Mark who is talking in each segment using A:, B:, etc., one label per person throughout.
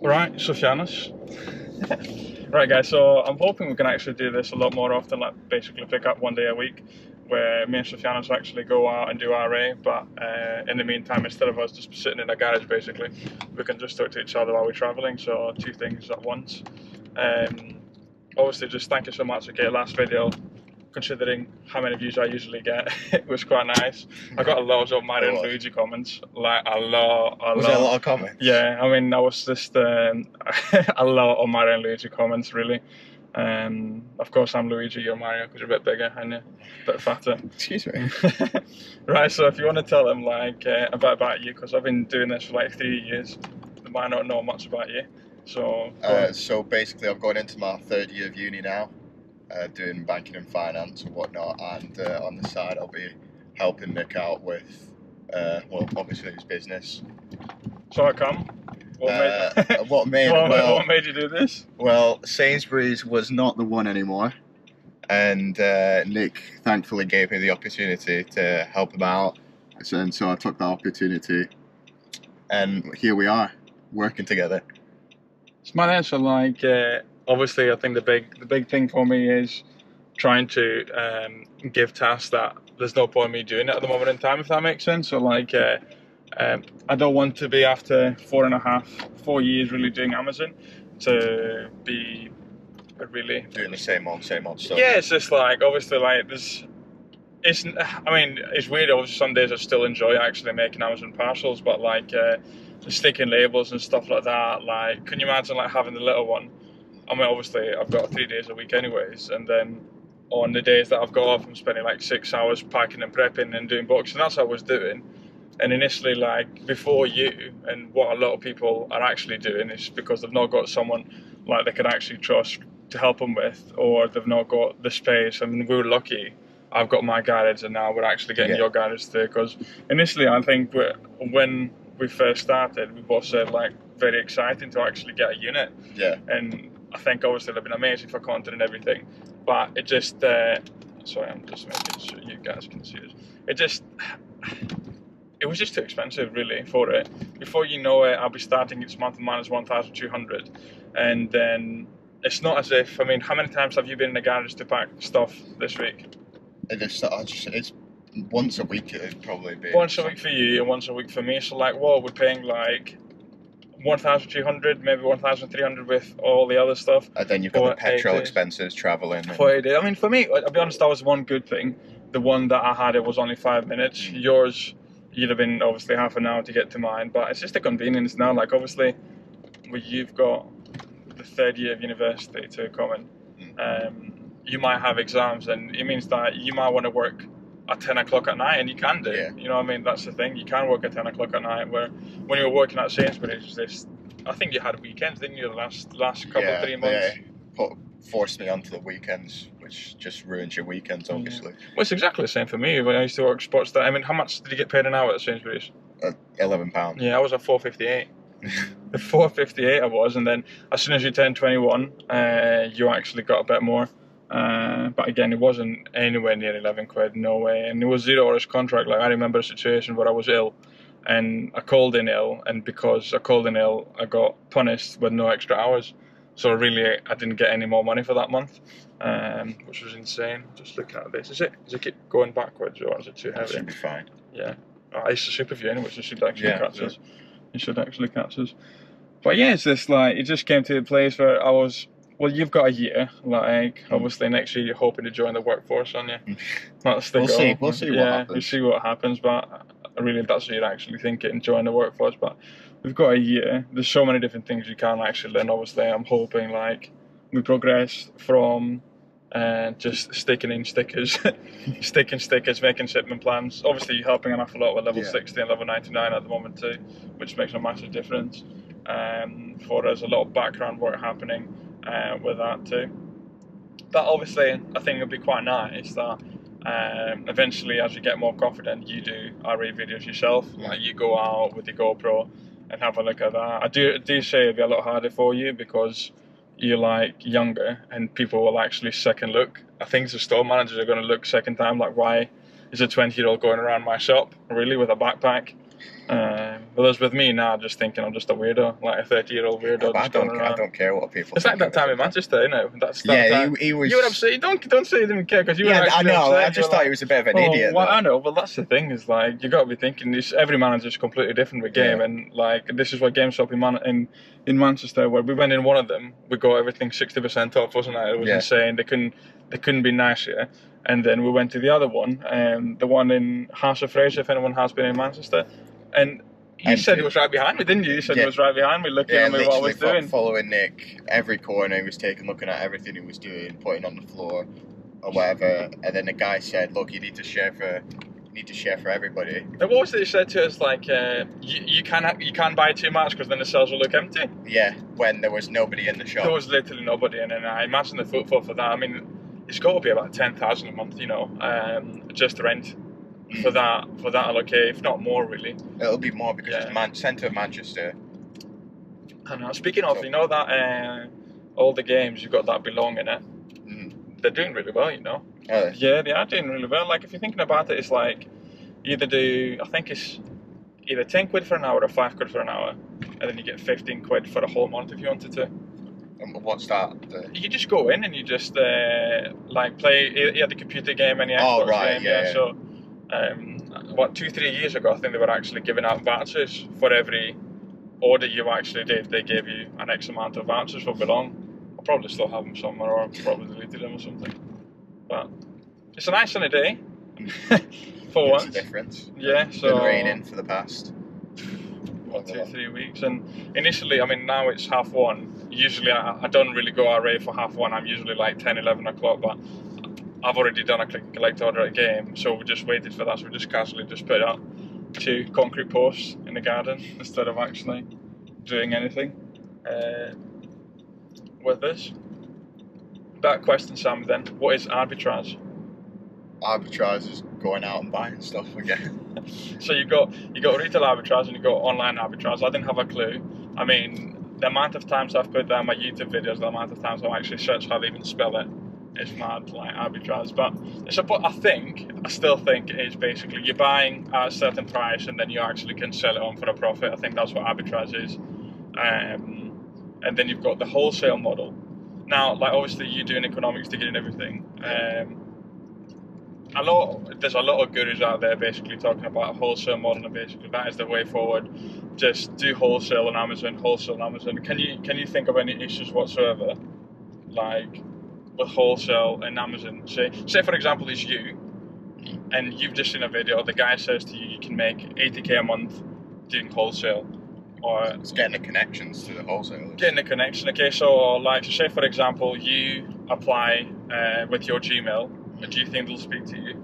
A: Right, Sofianos. Right, guys, so I'm hoping we can actually do this a lot more often, like basically pick up one day a week, where me and Sofianos actually go out and do RA, but in the meantime, instead of us just sitting in a garage, basically, we can just talk to each other while we're traveling, so two things at once. Obviously, just thank you so much. Okay, last video, considering how many views I usually get, it was quite nice. I got a lot of Mario and Luigi comments, like a lot.
B: Was there a lot of comments?
A: Yeah, I mean, I was just a lot of Mario and Luigi comments, really. Of course, I'm Luigi, you're Mario, because you're a bit bigger and a bit fatter.
B: Excuse me.
A: Right, so if you want to tell them like a bit about you, because I've been doing this for like 3 years, they might not know much about you. So,
B: so basically, I've gone into my third year of uni now, doing banking and finance and whatnot, and on the side, I'll be helping Nick out with, well, obviously his business.
A: So how come?
B: What made
A: you do this?
B: Well, Sainsbury's was not the one anymore, and Nick thankfully gave me the opportunity to help him out, and so I took that opportunity, and here we are, working together.
A: It's my answer. Like, obviously, I think the big thing for me is trying to give tasks that there's no point in me doing it at the moment in time, if that makes sense. So like, I don't want to be after 4 years really doing Amazon to be really
B: doing the same old stuff.
A: Yeah, it's just like, obviously, like I mean, it's weird. Obviously, some days I still enjoy actually making Amazon parcels, but like sticking labels and stuff like that. Like, can you imagine like having the little one? I mean, obviously, I've got 3 days a week anyways, and then on the days that I've got off, I'm spending like 6 hours packing and prepping and doing boxing. That's what I was doing. And initially, like before you, and what a lot of people are actually doing is because they've not got someone like they can actually trust to help them with, or they've not got the space. I mean, we were lucky. I've got my garage, and now we're actually getting your garage too. Because initially, I think when we first started, we both said like very exciting to actually get a unit.
B: Yeah.
A: And I think obviously they've been amazing for content and everything, but it just sorry, I'm just making sure you guys can see this. It was just too expensive, really, for it. Before you know it, I'll be starting each month minus 1,200, and then it's not as if. I mean, how many times have you been in the garage to pack stuff this week?
B: It's once a week. It'd probably be
A: once a week for you and once a week for me. So like, well, we're paying like 1,200, maybe 1,300 with all the other stuff.
B: And then you've got the petrol expenses, traveling.
A: For 8 days. I mean, for me, I'll be honest, that was one good thing. The one that I had, it was only 5 minutes. Yours, you'd have been obviously half an hour to get to mine, but it's just a convenience now. Like, obviously, you've got the third year of university to come in. You might have exams, and it means that you might want to work at 10 o'clock at night, and you can do.
B: Yeah.
A: You know what I mean? That's the thing. You can work at 10 o'clock at night, where when you were working at Sainsbury's, I think you had weekends, didn't you, the last couple, 3 months?
B: Yeah, forced me onto the weekends, which just ruins your weekends, obviously.
A: Well, it's exactly the same for me. When I used to work sports day, I mean, how much did you get paid an hour at Sainsbury's?
B: £11.
A: Yeah, I was at $4.58. The $4.58 I was, and then as soon as you turned 21, you actually got a bit more. But again, it wasn't anywhere near 11 quid, no way. And it was 0 hours contract. Like, I remember a situation where I was ill, and I called in ill, and because I called in ill, I got punished with no extra hours. So really, I didn't get any more money for that month, which was insane. Just looking at this, does it keep going backwards, or is it too heavy?
B: It should be fine.
A: Yeah, I used to super view anyway, so it should actually catch us. It should actually catch us. But yeah, it's just like, it just came to a place where I was. Well, you've got a year. Like, obviously, next year you're hoping to join the workforce, aren't you? That's the goal.
B: We'll see what happens.
A: We'll see what happens. But really, that's what you're actually thinking, join the workforce. But we've got a year. There's so many different things you can actually learn. Obviously, I'm hoping like we progress from just sticking in stickers, sticking stickers, making shipment plans. Obviously, you're helping an awful lot with level 60 and level 99 at the moment too, which makes a massive difference. For us, a lot of background work happening with that too. But obviously, I think it'll be quite nice that eventually, as you get more confident, you do RA videos yourself. Like, you go out with your GoPro and have a look at that. I do say it'll be a lot harder for you because you're like younger and people will actually second look. I think the store managers are going to look second time, like, why is a 20-year-old going around my shop really with a backpack? Whereas with me now, just thinking I'm just a weirdo, like a 30-year-old weirdo.
B: I don't care what people.
A: It's like that time in Manchester, you know. That's that
B: yeah,
A: time.
B: he was.
A: You were upset. Don't say you didn't care because you were
B: Yeah,
A: actually
B: I know.
A: upset.
B: I just thought he was a bit of an idiot.
A: Well, I know. Well, that's the thing. Is like you got to be thinking. This every manager's completely different with game, and like this is what GameStop in Manchester, where we went in one of them, we got everything 60% off, wasn't it? It was insane. They couldn't be nicer. And then we went to the other one, the one in House of Fraser, if anyone has been in Manchester, and. You said he was right behind me, didn't you? You said he was right behind me, looking at me what I was doing.
B: Following Nick every corner, he was taking, looking at everything he was doing, putting on the floor or whatever. And then the guy said, "Look, you need to share for everybody."
A: And what was it he said to us? Like, you can't buy too much because then the shelves will look empty.
B: Yeah, when there was nobody in the shop.
A: There was literally nobody, and then I imagine the footfall for that. I mean, it's got to be about 10,000 a month, you know, just rent. For that, okay, if not more, really.
B: It'll be more because it's centre of Manchester.
A: I know. Speaking of, you know that all the games you've got that belong in it. They're doing really well, you know. Yeah, they are doing really well. Like if you're thinking about it, it's like I think it's either 10 quid for an hour or 5 quid for an hour, and then you get 15 quid for a whole month if you wanted to.
B: And what's that?
A: You just go in and you just like play either the computer game, any Xbox game. Yeah. So. 2-3 years ago, I think they were actually giving out vouchers for every order you actually did. They gave you an X amount of vouchers for belong. I'll probably still have them somewhere, or I'll probably deleted them or something. But it's a nice sunny day for once.
B: Makes a difference.
A: Yeah,
B: it's been raining for the past
A: 2-3 weeks, and initially, I mean, now it's 1:30. Usually, I don't really go out for 1:30. I'm usually like 10-11 o'clock, but I've already done a click and collect order at game, so we just waited for that. So we just casually just put up 2 concrete posts in the garden instead of actually doing anything with this. That question, Sam. Then, what is arbitrage?
B: Arbitrage is going out and buying stuff again.
A: So you got retail arbitrage and you got online arbitrage. I didn't have a clue. I mean, the amount of times I've put down my YouTube videos, the amount of times I've actually searched how they even spell it. It's mad, like arbitrage, but I still think it is basically you're buying at a certain price and then you actually can sell it on for a profit. I think that's what arbitrage is. And then you've got the wholesale model. Now, like obviously you're doing economics degree and everything. There's a lot of gurus out there basically talking about a wholesale model, and basically that is the way forward. Just do wholesale on Amazon, Can you think of any issues whatsoever, like with wholesale and Amazon? Say for example, it's you, and you've just seen a video. The guy says to you, you can make 80k a month doing wholesale, or
B: it's getting the connections to the wholesalers.
A: Getting the connection. Okay, so like, say for example, you apply with your Gmail. Do you think they'll speak to you?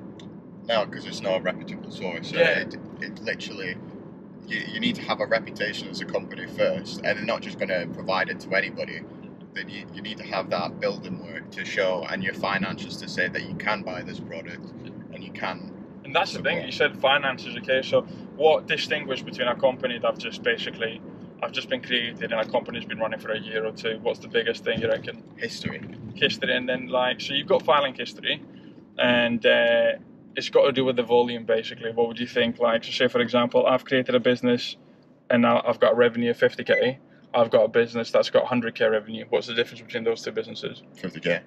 B: No, because it's not a reputable source. It literally, you need to have a reputation as a company first, and they're not just going to provide it to anybody. Then you need to have that building work to show, and your finances to say that you can buy this product and you can.
A: And that's the thing, you said finances, okay, so what distinguishes between a company that I've just been created and a company's been running for a year or two? What's the biggest thing you reckon?
B: History,
A: and then like, so you've got filing history, and it's got to do with the volume basically. What would you think? Like, so say for example, I've created a business and now I've got a revenue of 50k. I've got a business that's got 100k revenue. What's the difference between those two businesses?
B: 50k.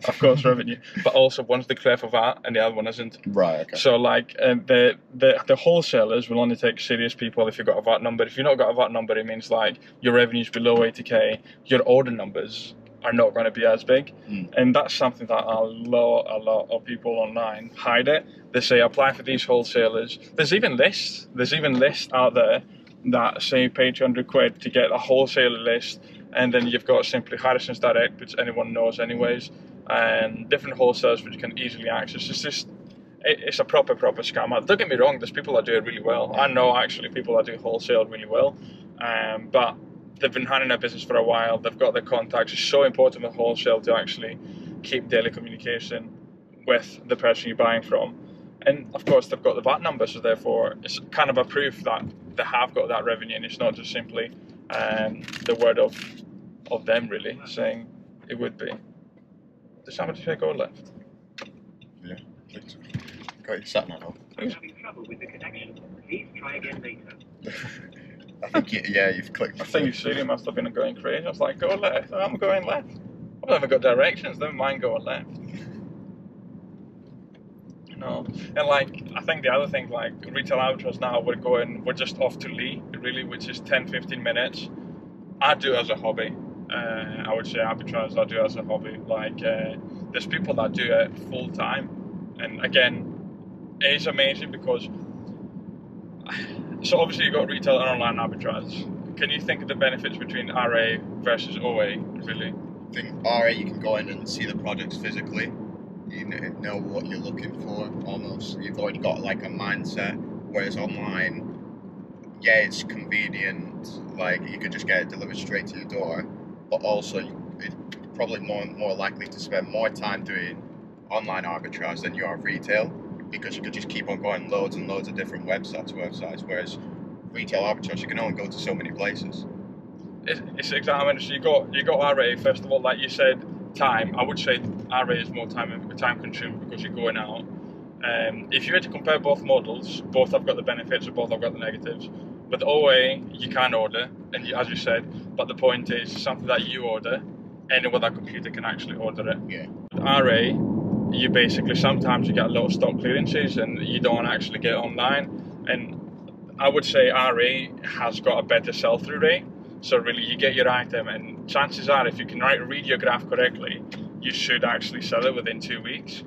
A: Of course, revenue, but also one's declared for VAT and the other one isn't.
B: Right. Okay.
A: So like the wholesalers will only take serious people if you've got a VAT number. If you've not got a VAT number, it means like your revenue's below 80k. Your order numbers are not going to be as big, and that's something that a lot of people online hide it. They say apply for these wholesalers. There's even lists out there that say pay 200 quid to get a wholesaler list, and then you've got simply Harrison's Direct, which anyone knows anyways, and different wholesalers which you can easily access. It's a proper scam. Don't get me wrong, there's people that do it really well. I know actually people that do wholesale really well, but they've been running a business for a while, they've got the contacts. It's so important with wholesale to actually keep daily communication with the person you're buying from. And of course they've got the VAT number, so therefore it's kind of a proof that they have got that revenue, and it's not just simply the word of them really saying it would be. Does somebody say go left?
B: Yeah, I think so. Got your sat nav on.
C: Having trouble with the connection. Please try again later.
B: I think you've clicked.
A: I think Siri must have been going crazy. I was like, go left. I'm going left. I've never got directions. Never mind going left. No, and like I think the other thing, like retail arbitrage now, we're just off to Lee, really, which is 10-15 minutes. I do it as a hobby. I would say arbitrage I do as a hobby. Like there's people that do it full time, and again, it is amazing because so obviously you've got retail and online arbitrage. Can you think of the benefits between RA versus OA, really?
B: I think RA, you can go in and see the products physically. You know what you're looking for, almost. You've already got like a mindset, whereas online, yeah, it's convenient, like you could just get it delivered straight to your door, but also it's probably more likely to spend more time doing online arbitrage than you are retail, because you could just keep on going loads and loads of different websites, whereas retail arbitrage, you can only go to so many places.
A: It's exactly. So you got RA, first of all, like you said, time. I would say RA is more time consuming because you're going out. If you had to compare both models, both have got the benefits, both have got the negatives. With OA, you can order, and as you said, but the point is something that you order, anyone with a computer can actually order it.
B: Yeah.
A: With RA, you basically sometimes you get a lot of stock clearances, and you don't actually get it online. And I would say RA has got a better sell-through rate. So really, you get your item, and chances are, if you can read your graph correctly, you should actually sell it within 2 weeks.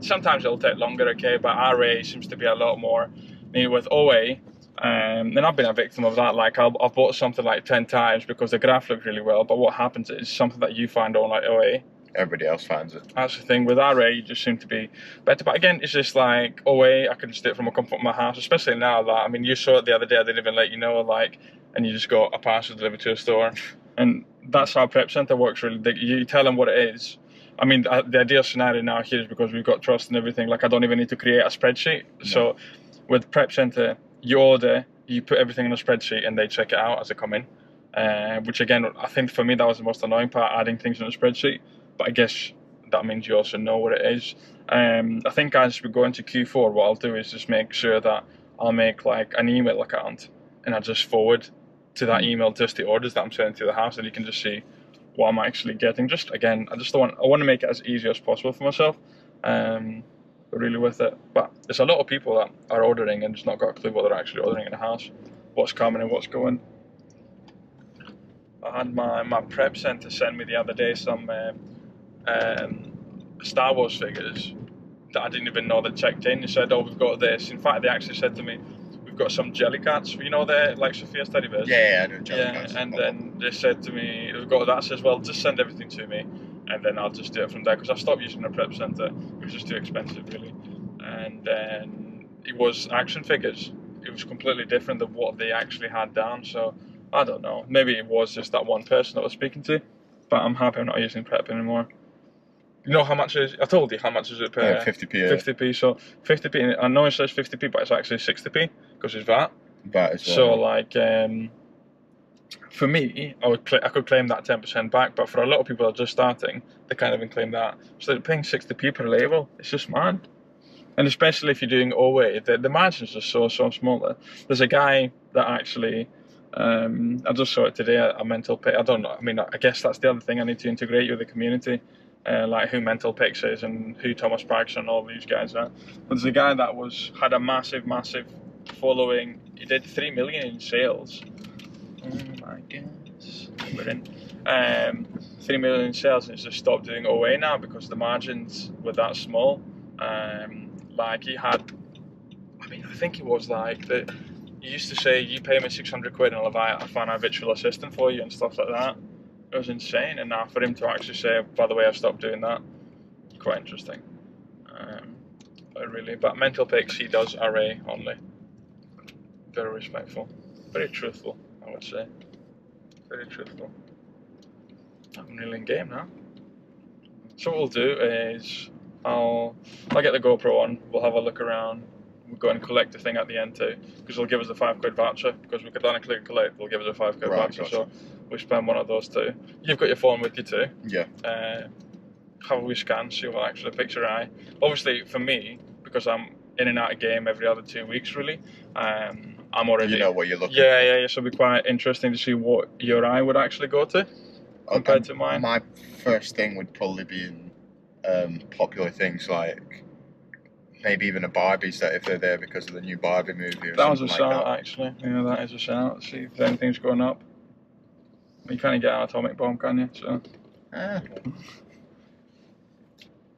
A: Sometimes it'll take longer, okay, but RA seems to be a lot more. With OA, and I've been a victim of that. Like I've bought something like 10 times because the graph looked really well, but what happens is something that you find on like OA,
B: everybody else finds it.
A: That's the thing with RA, you just seem to be better. But again, it's just like OA, I can just do it from the comfort of my house, especially now that, I mean, you saw it the other day, I didn't even let you know, like, and you just got a parcel delivered to a store. And that's how Prep Centre works, really. You tell them what it is. I mean, the ideal scenario now here is because we've got trust and everything, like I don't even need to create a spreadsheet. No. So with Prep Centre, you order, you put everything in a spreadsheet and they check it out as they come in. Which again, I think for me that was the most annoying part, adding things in a spreadsheet. But I guess that means you also know what it is. I think as we go into Q4, what I'll do is just make sure that I'll make like an email account and I'll just forward to that email just the orders that I'm sending to the house, and you can just see what I'm actually getting. Just again, I want to make it as easy as possible for myself, really with it. But there's a lot of people that are ordering and just not got a clue what they're actually ordering in the house, what's coming and what's going. I had my Prep Centre send me the other day some Star Wars figures that I didn't even know they checked in. They said, "Oh, we've got this." In fact, they actually said to me, "We've got some Jellycats." You know, they're like Sophia's teddy bears.
B: Yeah, I know Jellycats.
A: Yeah, and then they said to me, "We've got that." Says, "Well, just send everything to me, and then I'll just do it from there." Because I stopped using the Prep Centre; it was just too expensive, really. And then it was action figures. It was completely different than what they actually had down. So I don't know. Maybe it was just that one person I was speaking to, but I'm happy I'm not using Prep anymore. You know how much is? I told you how much is it per
B: 50p. Yeah.
A: 50p. So 50p. I know it says 50p, but it's actually 60p because it's VAT.
B: VAT as well.
A: So like, for me, I could claim that 10% back, but for a lot of people that are just starting, they can't even claim that. So they're paying 60p per label. It's just mad. And especially if you're doing OA, the margins are so smaller. There's a guy that actually, I just saw it today, a Mental Pick. I don't know. I mean, I guess that's the other thing I need to integrate with the community. Like who Mental Picks is and who Thomas Parks and all these guys are. But there's a guy that had a massive following. He did 3 million in sales. Oh my goodness. We're in 3 million in sales, and he's just stopped doing OA now because the margins were that small. Like he had, I mean, I think it was like that. He used to say, "You pay me 600 quid and I'll find a virtual assistant for you," and stuff like that. It was insane, and now for him to actually say, "By the way, I've stopped doing that," quite interesting. But Mental Picks, he does RA only. Very respectful, very truthful, I would say. Very truthful. I'm nearly in game now. So what we'll do is I'll get the GoPro on. We'll have a look around. We'll go and collect the thing at the end too, because they'll give us a £5 voucher. Because we could then click collect, they'll give us a £5 voucher. Gotcha. So we spend one of those two. You've got your phone with you too.
B: Yeah.
A: Have a wee scan, see what actually picks your eye. Obviously, for me, because I'm in and out of game every other 2 weeks, really. I'm already.
B: You know what you're looking
A: yeah,
B: for.
A: Yeah. So it'll be quite interesting to see what your eye would actually go to compared to mine.
B: My first thing would probably be in popular things like maybe even a Barbie set if they're there because of the new Barbie movie or
A: That was a
B: something like
A: shout,
B: that.
A: actually. Yeah, that is a shout. See if anything's going up. You can't get an atomic bomb, can you? So.
B: Ah.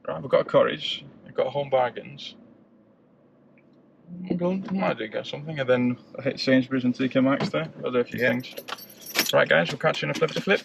A: Right, we've got a Courage, we've got Home Bargains. Might do get something, and then I hit Sainsbury's and TK Maxx there. I'll do a few things. Right, guys, we'll catch you in a flip to flip.